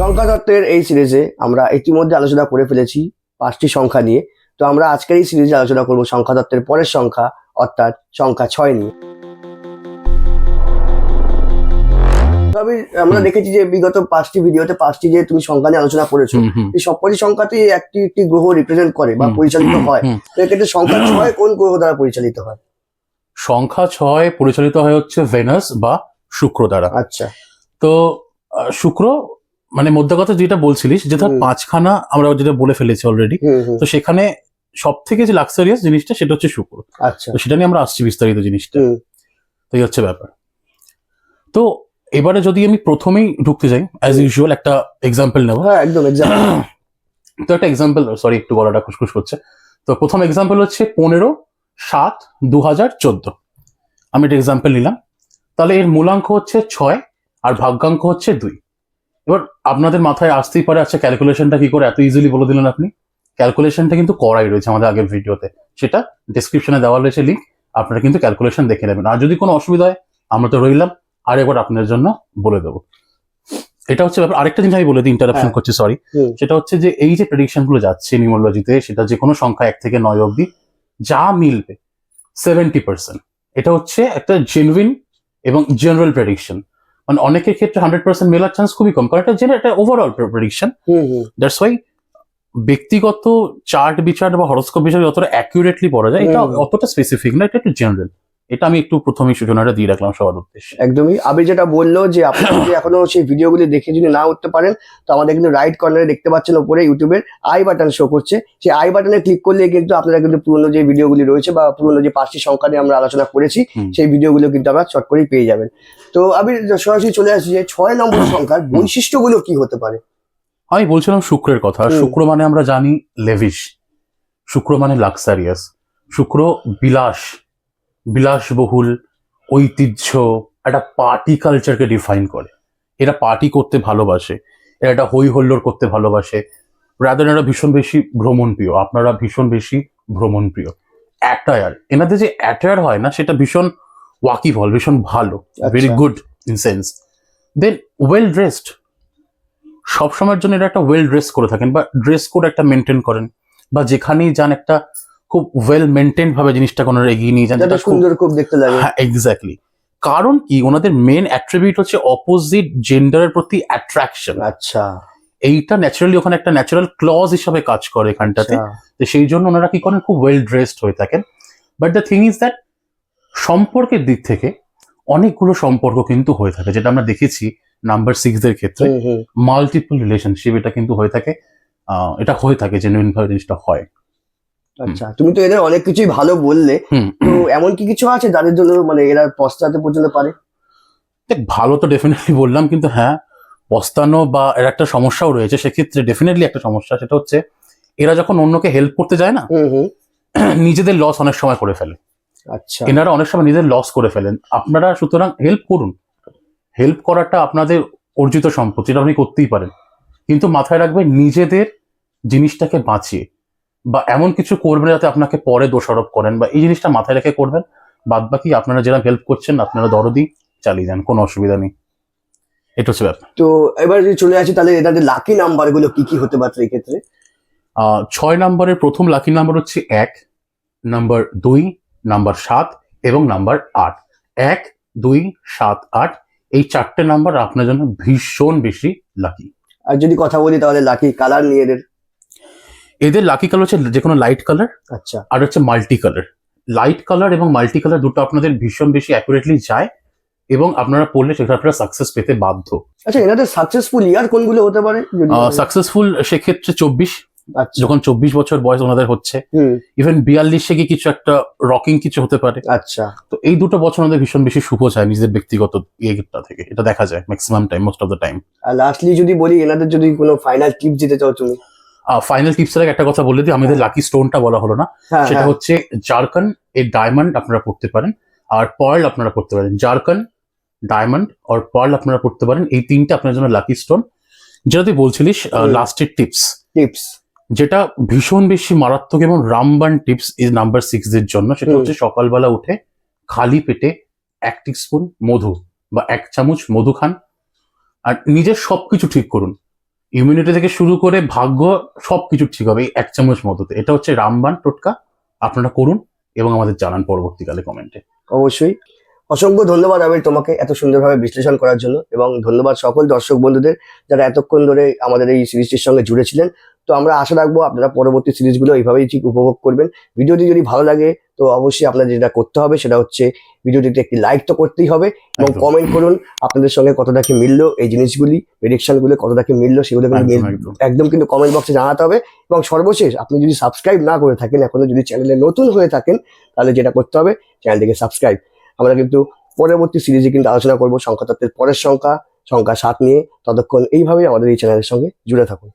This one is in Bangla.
সংখ্যা তত্ত্বের এই সিরিজে আমরা ইতিমধ্যে আলোচনা করে ফেলেছি 5টি সংখ্যা নিয়ে। তো আমরা আজকের এই সিরিজে আলোচনা করব সংখ্যা তত্ত্বের পরের সংখ্যা অর্থাৎ সংখ্যা 6 নিয়ে। তবে আমরা দেখেছি যে বিগত 5টি ভিডিওতে 5টি যে তুমি সংখ্যা নিয়ে আলোচনা করেছো, এই সবকটি সংখ্যাতেই একটি একটি গ্রহ রিপ্রেজেন্ট করে বা পরিচালিত হয়। তো এক্ষেত্রে সংখ্যা 6 কোন গ্রহ দ্বারা পরিচালিত হয়? সংখ্যা 6 পরিচালিত হয় হচ্ছে ভেনাস বা শুক্র দ্বারা। আচ্ছা, তো শুক্র মানে মধ্য কথা যেটা বলছিলিস, যেটা 5খানা আমরা যেটা বলে ফেলেছি অলরেডি, তো সেখানে সব থেকে যে লাক্সারিয়াস জিনিসটা সেটা হচ্ছে শুক্র। আচ্ছা, তো সেটা নিয়ে আমরা আসছি বিস্তারিত জিনিসটা। তো এই হচ্ছে ব্যাপার। তো এবারে যদি আমি প্রথমেই ঢুকতে যাই, অ্যাজ ইউজুয়াল একটা এক্সাম্পল নেবো। হ্যাঁ একদম এক্সাম্পল। তো একটা এক্সাম্পল, সরি একটু গলাটা খুশখুশ করছে। তো প্রথম এক্সাম্পল হচ্ছে 15/7/2014। আমি একটা এক্সাম্পল নিলাম। তাহলে এর মূলাঙ্ক হচ্ছে 6 আর ভাগ্যাঙ্ক হচ্ছে 2। এবার আপনাদের মাথায় আসতেই পারে, আচ্ছা ক্যালকুলেশনটা কি করে এত ইজিলি বলে দিলেন আপনি? ক্যালকুলেশনটা কিন্তু করাই রয়েছে আমাদের আগের ভিডিওতে, সেটা ডেসক্রিপশনে দেওয়া রয়েছে লিঙ্ক, আপনারা কিন্তু ক্যালকুলেশন দেখে নেবেন। আর যদি কোনো অসুবিধা হয় আমরা তো রইলাম, আর একবার আপনাদের জন্য বলে দেবো। এটা হচ্ছে ব্যাপার। আরেকটা জিনিস আমি বলে দিই, ইন্টারাপশন করছি, সরি। সেটা হচ্ছে যে এই যে প্রেডিকশন গুলো যাচ্ছে নিউমোলজিতে, সেটা যে কোনো সংখ্যা 1 থেকে 9 অব্দি যা মিলবে 70%, এটা হচ্ছে একটা জেনুইন এবং জেনারেল প্রেডিকশন। মানে অনেকের ক্ষেত্রে 100% মেলার চান্স খুবই কম, কারণ এটা ওভারঅল প্রেডিকশন। দ্যাটস ওয়াই ব্যক্তিগত চার্ট বিচার বা হরোস্কোপ বিচার যতটা অ্যাকুরেটলি পড়া যায়, এটা অতটা স্পেসিফিক না, এটা একটু জেনারেল। এটা আমি একটু প্রথমেই সূচনাটা দিয়ে রাখলাম সবার উদ্দেশ্যে। একদমই। আবির যেটা বললো যে আপনি যদি এখনো সেই ভিডিওগুলি দেখে যদি না উঠতে পারেন, তো আমাদের কিন্তু রাইট কর্নারে দেখতে পাচ্ছেন উপরে ইউটিউবের আই বাটন শো করছে, সেই আই বাটনে ক্লিক করলে কিন্তু আপনারা কিন্তু পুরোনো যে ভিডিওগুলি রয়েছে বা পুরোনো যে 5টি সংখ্যা নিয়ে আমরা আলোচনা করেছি সেই ভিডিওগুলো কিন্তু আপনারা চট করেই পেয়ে যাবেন। তো আবির সরাসরি চলে আসছি যে 6 নম্বর সংখ্যার বৈশিষ্ট্যগুলো কি হতে পারে? আমি বলছিলাম শুক্রের কথা। শুক্র মানে আমরা জানি লেভিশ, শুক্র মানে লাক্সারিয়াস, শুক্র বিলাসবহুল, ঐতিহ্য, একটা পার্টি কালচারকে ডিফাইন করে। এরা পার্টি করতে ভালোবাসে, এরা একটা হই হল্লোড় করতে ভালোবাসে। রাদার এরা ভীষণ বেশি ভ্রমণ প্রিয়, আপনারা ভীষণ বেশি ভ্রমণ প্রিয়। অ্যাটায়ার, এনাদের যে অ্যাটায়ার হয় না সেটা ভীষণ ওয়াকিবল, ভীষণ ভালো, very good in sense. Then well dressed, সবসময়ের জন্য এরা একটা ওয়েল ড্রেস করে থাকেন বা ড্রেস কোড একটা মেনটেন করেন, বা যেখানেই যান একটা খুব ওয়েল মেনটেন ভাবে জিনিসটা কোনো এগিয়ে নিয়ে যান, যেটা সুন্দর খুব দেখতে লাগে। হ্যাঁ এক্স্যাক্টলি। কারণ কি, ওনাদের মেন অ্যাট্রিবিউট হচ্ছে অপোজিট জেন্ডারের প্রতি অ্যাট্রাকশন। আচ্ছা, এইটা ন্যাচারালি ওখানে একটা ন্যাচারাল ক্লজ হিসাবে কাজ করে এখানটাতে। তো সেই জন্য ওনারা কি করেন, খুব ওয়েল ড্রেসড হয়ে থাকেন। But the thing is that সম্পর্কের দিক থেকে অনেকগুলো সম্পর্ক কিন্তু হয়ে থাকে, যেটা আমরা দেখেছি নাম্বার 6 এর ক্ষেত্রে মাল্টিপল রিলেশনশিপ, এটা কিন্তু হয়ে থাকে, এটা হয়ে থাকে জেনুইন ভাবে জিনিসটা হয়। আচ্ছা, তুমি তো এদের অনেক কিছুই ভালো বললে, তো এমন কি কিছু আছে যাদের জন্য মানে এরা পস্তাতে পর্যন্ত পারে? দেখ, ভালো তো ডেফিনেটলি বললাম, কিন্তু হ্যাঁ পস্তানো বা এর একটা সমস্যাও রয়েছে। সেক্ষেত্রে ডেফিনেটলি একটা সমস্যা, সেটা হচ্ছে এরা যখন অন্যকে হেল্প করতে যায় না, নিজেদের লস অনেক সময় করে ফেলে। আচ্ছা, এনারা অনেক সময় নিজেদের লস করে ফেলেন। আপনারা সুতরাং হেল্প করুন, হেল্প করাটা আপনাদের অর্জিত সম্পত্তি, এটা আপনি করতেই পারেন, কিন্তু মাথায় রাখবেন নিজেদের জিনিসটাকে বাঁচিয়ে, বা এমন কিছু করবেন যাতে আপনাকে পরে দোষারোপ করেন, বা এই জিনিসটা মাথায় রেখে করবেন। বাদ বাকি আপনারা যারা হেল্প করছেন আপনারা দরদি চালিয়ে যান, কোনো অসুবিধা নেই। এটা হচ্ছে ব্যাপার। তো এবার যদি চলে আসি তাহলে এদের লাকি নাম্বার গুলো কি কি হতে পারে এই ক্ষেত্রে? 6 নম্বরের প্রথম লাকি নাম্বার হচ্ছে 1, নাম্বার 2, নাম্বার 7 এবং নাম্বার 8। 1, 2, 7, 8 এই 4টে নাম্বার আপনার জন্য ভীষণ বেশি লাকি। আর যদি কথা বলি তাহলে লাকি কালার নিয়ে এদের লাকি কালার হচ্ছে যে কোনো লাইট কালার, আচ্ছা, আর হচ্ছে মাল্টি কালার। লাইট কালার এবং মাল্টি কালার দুটো আপনাদের ভীষণ বেশি অ্যাকুরেটলি যায়, এবং আপনারা পড়লে সেখানে আপনারা সাকসেস পেতে বাধ্য। আচ্ছা, এনাদের সাকসেসফুল ইয়ার কোনগুলো হতে পারে? সাকসেসফুল সেক্ষেত্রে 24, যখন 24 বছর বয়স ওনাদের হচ্ছে, ইভেন 42 গিয়ে কিছু একটা রকিং কিছু হতে পারে। আচ্ছা, তো এই দুটো বছর ওনাদের ভীষণ বেশি শুভ যায় নিজেদের ব্যক্তিগত ইয়েটা থেকে, এটা দেখা যায় maximum time, most of the time. আর লাস্টলি যদি বলি এনাদের যদি কোনো ফাইনাল টিপস দিতে চাও তুমি? ফাইনাল টিপস এর একটা কথা বলে দিই, আমাদের লাকি স্টোনটা বলা হলো না, সেটা হচ্ছে জারকান এর ডায়মন্ড আপনারা পড়তে পারেন, আর পার্ল আপনারা পড়তে পারেন। জারকান, ডায়মন্ড আর পার্ল আপনারা পড়তে পারেন, এই 3টে আপনার জন্য লাকি স্টোন। যেটা তুই বলছিলিস লাস্টের টিপস, যেটা ভীষণ বেশি মারাত্মক এবং রামবান টিপস এই নাম্বার 6 এর জন্য, সেটা হচ্ছে সকালবেলা উঠে খালি পেটে 1 টিস্পুন মধু বা 1 চামচ মধু খান, আর নিজের সবকিছু ঠিক করুন। ইমিউনিটি থেকে শুরু করে ভাগ্য সবকিছু ঠিক হবে এই 1 চামচ মধুতে। এটা হচ্ছে রামবান টোটকা, আপনারা করুন এবং আমাদের জানান পরবর্তীকালে কমেন্টে। অবশ্যই। অসংখ্য ধন্যবাদ আবির তোমাকে এত সুন্দরভাবে বিশ্লেষণ করার জন্য, এবং ধন্যবাদ সকল দর্শক বন্ধুদের যারা এতক্ষণ ধরে আমাদের এই সিরিজটির সঙ্গে জুড়েছিলেন। তো আমরা আশা রাখবো আপনারা পরবর্তী সিরিজগুলো এইভাবেই ঠিক উপভোগ করবেন। ভিডিওটি যদি ভালো লাগে তো অবশ্যই আপনাদের যেটা করতে হবে সেটা হচ্ছে ভিডিওটিতে একটি লাইক তো করতেই হবে, এবং একদম। কমেন্ট করুন আপনাদের সঙ্গে কতটা কি মিললো এই জিনিসগুলি, প্রেডিকশনগুলো কতটা কি মিললো সেগুলো কিন্তু একদম একদম। একদম কিন্তু কমেন্ট বক্সে জানাতে হবে। এবং সর্বশেষ আপনি যদি সাবস্ক্রাইব না করে থাকেন, এখনো যদি চ্যানেলে নতুন হয়ে থাকেন, তাহলে যেটা করতে হবে চ্যানেলটিকে সাবস্ক্রাইব। আমরা কিন্তু পরবর্তী সিরিজে কিন্তু আলোচনা করবো সংখ্যাতত্ত্বের পরের সংখ্যা 7 নিয়ে। ততক্ষণ এইভাবেই আমাদের এই চ্যানেলের সঙ্গে জুড়ে থাকুন।